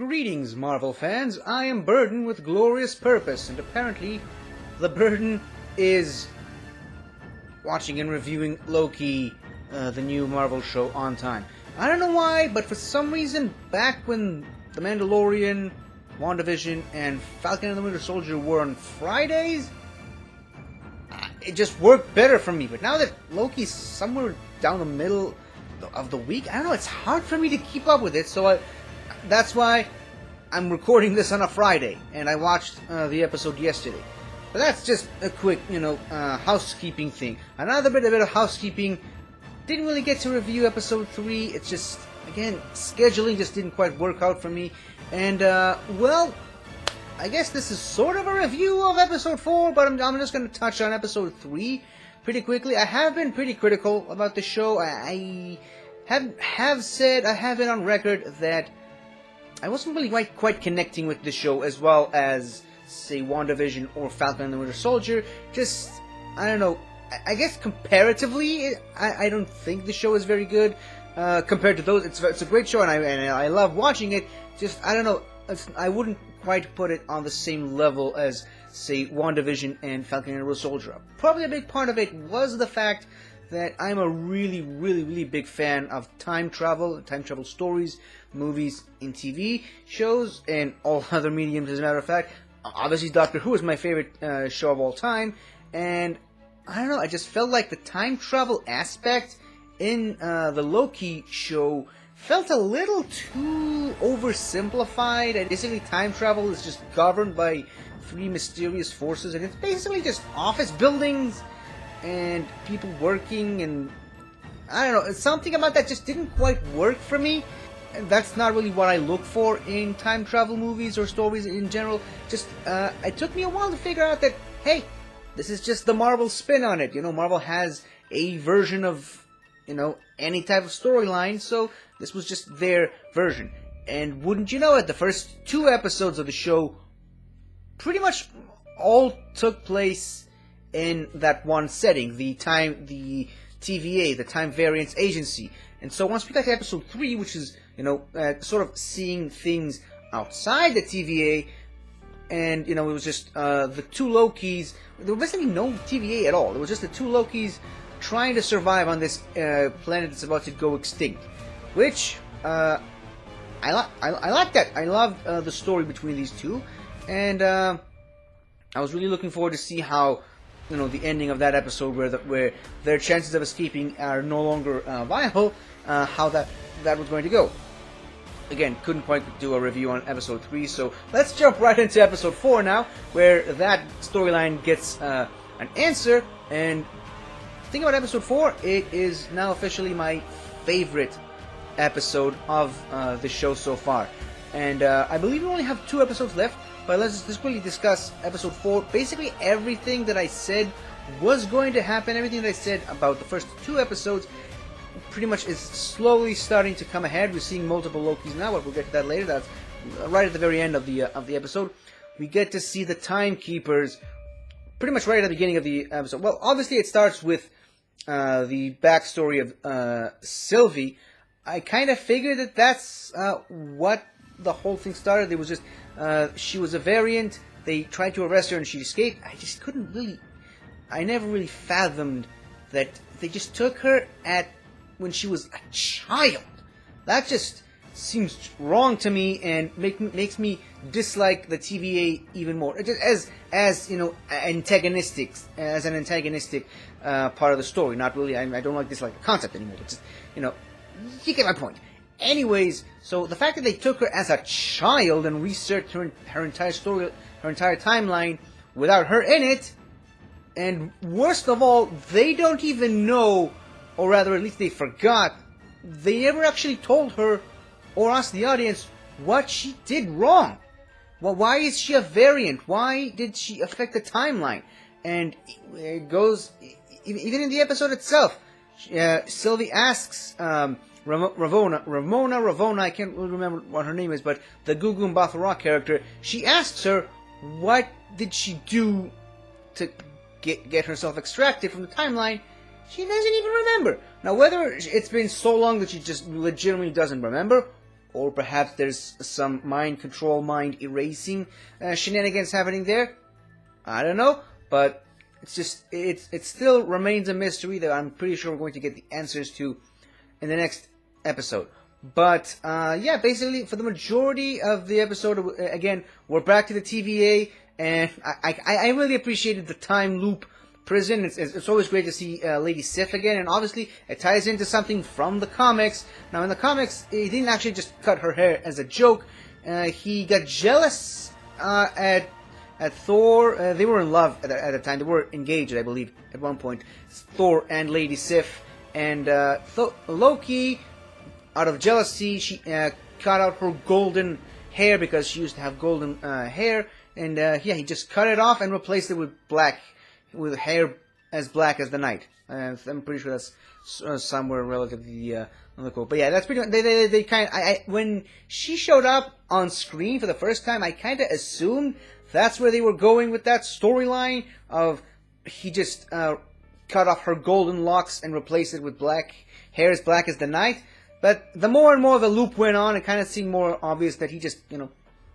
Greetings, Marvel fans. I am burdened with glorious purpose, and apparently the burden is watching and reviewing Loki, the new Marvel show, on time. I don't know why, but for some reason, back when The Mandalorian, WandaVision, and Falcon and the Winter Soldier were on Fridays, it just worked better for me. But now that Loki's somewhere down the middle of the week, I don't know, it's hard for me to keep up with it, so that's why I'm recording this on a Friday, and I watched the episode yesterday. But that's just a quick, housekeeping thing. Another bit of housekeeping. Didn't really get to review episode 3. It's just, again, scheduling just didn't quite work out for me. And, well, I guess this is sort of a review of episode 4, but I'm just going to touch on episode 3 pretty quickly. I have been pretty critical about the show. I have said, I have it on record that I wasn't really quite connecting with the show as well as, say, WandaVision or Falcon and the Winter Soldier. Just, I don't know, I guess comparatively, I don't think the show is very good compared to those. It's a great show, and I love watching it. Just, I don't know, I wouldn't quite put it on the same level as, say, WandaVision and Falcon and the Winter Soldier. Probably a big part of it was the fact that I'm a really big fan of time travel stories, movies, and TV shows, and all other mediums, as a matter of fact. Obviously, Doctor Who is my favorite show of all time, and I don't know, I just felt like the time travel aspect in the Loki show felt a little too oversimplified, and basically time travel is just governed by 3 mysterious forces, and it's basically just office buildings and people working, and I don't know, something about that just didn't quite work for me. And that's not really what I look for in time travel movies or stories in general. Just, it took me a while to figure out that, hey, this is just the Marvel spin on it. Marvel has a version of, any type of storyline, so this was just their version. And wouldn't you know it, the first 2 episodes of the show pretty much all took place in that one setting, the TVA, the Time Variance Agency. And so once we got to episode 3, which is, sort of seeing things outside the TVA, and, it was just the 2 Lokis. There was basically no TVA at all. It was just the 2 Lokis trying to survive on this planet that's about to go extinct. Which, I like that. I loved the story between these 2. And I was really looking forward to see how, the ending of that episode where their chances of escaping are no longer viable, how that was going to go. Again, couldn't quite do a review on episode 3, so let's jump right into episode 4 now, where that storyline gets an answer. And the thing about episode 4, it is now officially my favorite episode of the show so far. And I believe we only have 2 episodes left, but let's quickly discuss episode 4. Basically, everything that I said was going to happen, everything that I said about the first 2 episodes, pretty much is slowly starting to come ahead. We're seeing multiple Lokis now, but we'll get to that later. That's right at the very end of the episode. We get to see the Timekeepers pretty much right at the beginning of the episode. Well, obviously it starts with the backstory of Sylvie. I kind of figured that that's what the whole thing started. It was just she was a variant. They tried to arrest her and she escaped. I never really fathomed that they just took her when she was a child. That just seems wrong to me and makes me dislike the TVA even more. As an antagonistic part of the story. Not really. I don't dislike the concept anymore. But just, you get my point. Anyways, so the fact that they took her as a child and researched her entire story, her entire timeline without her in it, and worst of all, they don't even know, or rather at least they forgot, they never actually told her or asked the audience what she did wrong. Well, why is she a variant? Why did she affect the timeline? And it goes, even in the episode itself, Sylvie asks Ravonna, I can't really remember what her name is, but the Gugu Mbatha-Raw character, she asks her, what did she do to get herself extracted from the timeline? She doesn't even remember. Now, whether it's been so long that she just legitimately doesn't remember, or perhaps there's some mind control, mind erasing shenanigans happening there. I don't know, but it still remains a mystery that I'm pretty sure we're going to get the answers to in the next episode. But yeah, basically for the majority of the episode, again, we're back to the TVA, and I really appreciated the time loop prison. It's always great to see Lady Sif again, and obviously it ties into something from the comics. Now in the comics, he didn't actually just cut her hair as a joke. He got jealous at Thor. They were in love at the time. They were engaged, I believe, at one point. Thor and Lady Sif, and Loki, out of jealousy, she cut out her golden hair because she used to have golden hair, and yeah, he just cut it off and replaced it with black, with hair as black as the night. I'm pretty sure that's somewhere relatively cool. But yeah, that's pretty. They kind of. When she showed up on screen for the first time, I kind of assumed that's where they were going with that storyline of he just cut off her golden locks and replaced it with black hair as black as the night. But the more and more the loop went on, it kind of seemed more obvious that he just,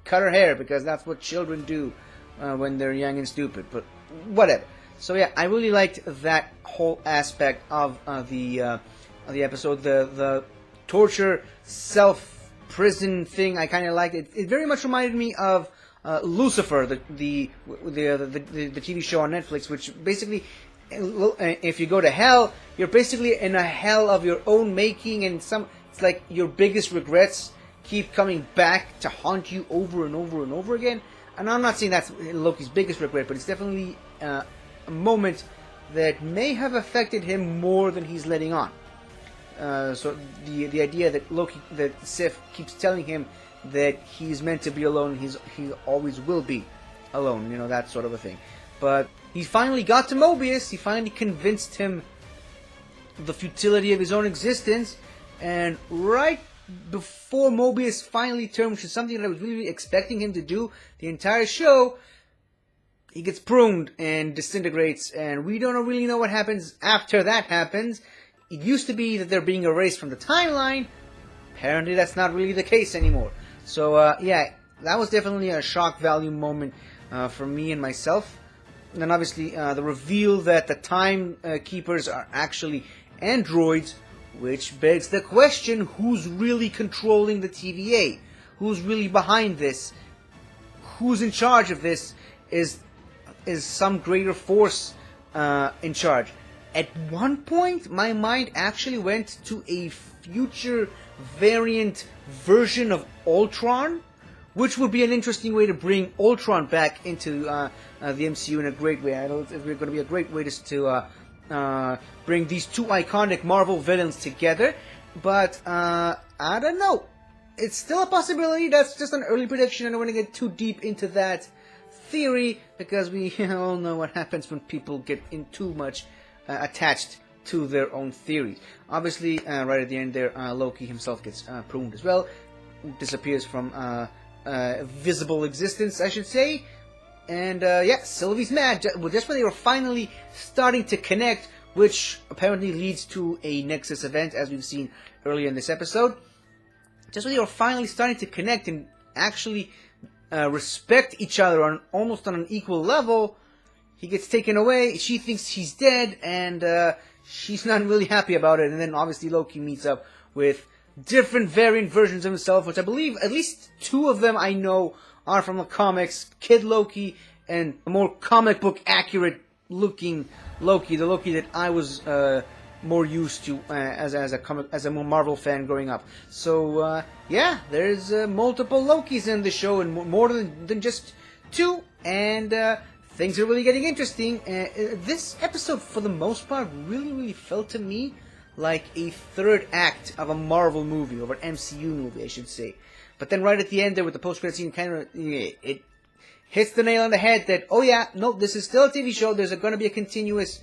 cut her hair because that's what children do when they're young and stupid. But whatever. So yeah, I really liked that whole aspect of the episode. The torture self-prison thing, I kind of liked it. It very much reminded me of Lucifer, the TV show on Netflix, which basically, if you go to hell, you're basically in a hell of your own making, and it's like your biggest regrets keep coming back to haunt you over and over and over again. And I'm not saying that's Loki's biggest regret, but it's definitely a moment that may have affected him more than he's letting on. So the idea that Sif keeps telling him that he's meant to be alone, he always will be alone, that sort of a thing. But he finally got to Mobius. He finally convinced him the futility of his own existence, and right before Mobius finally turned, which is something that I was really expecting him to do the entire show, he gets pruned and disintegrates, and we don't really know what happens after that happens. It used to be that they're being erased from the timeline. Apparently that's not really the case anymore. So yeah, that was definitely a shock value moment for me and myself. And then obviously the reveal that the time keepers are actually androids, which begs the question, who's really controlling the TVA? Who's really behind this? Who's in charge of this? Is some greater force in charge? At one point, my mind actually went to a future variant version of Ultron, which would be an interesting way to bring Ultron back into the MCU in a great way. I know it's going to be a great way to bring these two iconic Marvel villains together. But I don't know. It's still a possibility. That's just an early prediction. I don't want to get too deep into that theory, because we all know what happens when people get in too much attached to their own theories. Obviously, right at the end there, Loki himself gets pruned as well. Disappears from visible existence, I should say. And yeah, Sylvie's mad. Just when they were finally starting to connect, which apparently leads to a Nexus event, as we've seen earlier in this episode. Just when they were finally starting to connect and actually respect each other almost on an equal level, he gets taken away. She thinks he's dead, and she's not really happy about it. And then obviously Loki meets up with different variant versions of himself, which I believe at least two of them I know are from the comics. Kid Loki and a more comic book accurate looking Loki, the Loki that I was more used to as a Marvel fan growing up. So yeah, there's multiple Lokis in the show, and more than just two, and things are really getting interesting. This episode, for the most part, really felt to me like a third act of a Marvel movie, or an MCU movie, I should say. But then right at the end there with the post-credit scene, kind of it hits the nail on the head that, oh yeah, no, this is still a TV show. There's going to be a continuous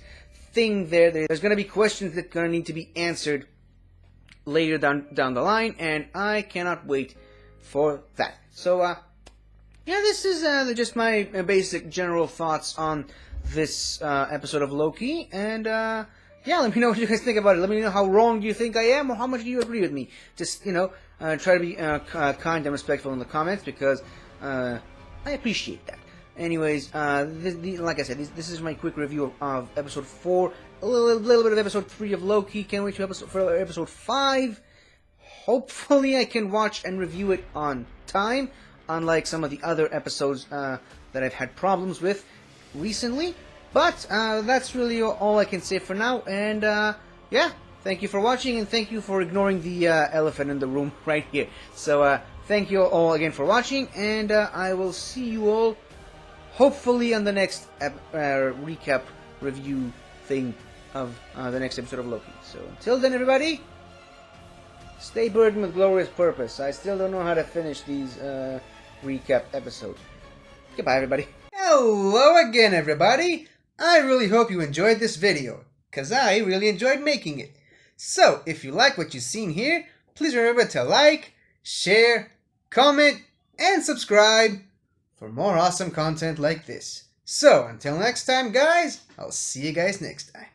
thing there. There's going to be questions that are going to need to be answered later down the line, and I cannot wait for that. So yeah, this is just my basic general thoughts on this episode of Loki, and yeah, let me know what you guys think about it. Let me know how wrong you think I am, or how much do you agree with me. Just, try to be kind and respectful in the comments, because I appreciate that. Anyways, like I said, this is my quick review of episode 4, a little bit of episode 3 of Loki. Can't wait for episode 5. Hopefully I can watch and review it on time, unlike some of the other episodes that I've had problems with recently. But that's really all I can say for now, and yeah, thank you for watching, and thank you for ignoring the elephant in the room right here. So thank you all again for watching, and I will see you all hopefully on the next recap review thing of the next episode of Loki. So until then, everybody, stay burdened with glorious purpose. I still don't know how to finish these recap episodes. Goodbye, everybody. Hello again, everybody. I really hope you enjoyed this video, because I really enjoyed making it. So, if you like what you've seen here, please remember to like, share, comment, and subscribe for more awesome content like this. So, until next time, guys, I'll see you guys next time.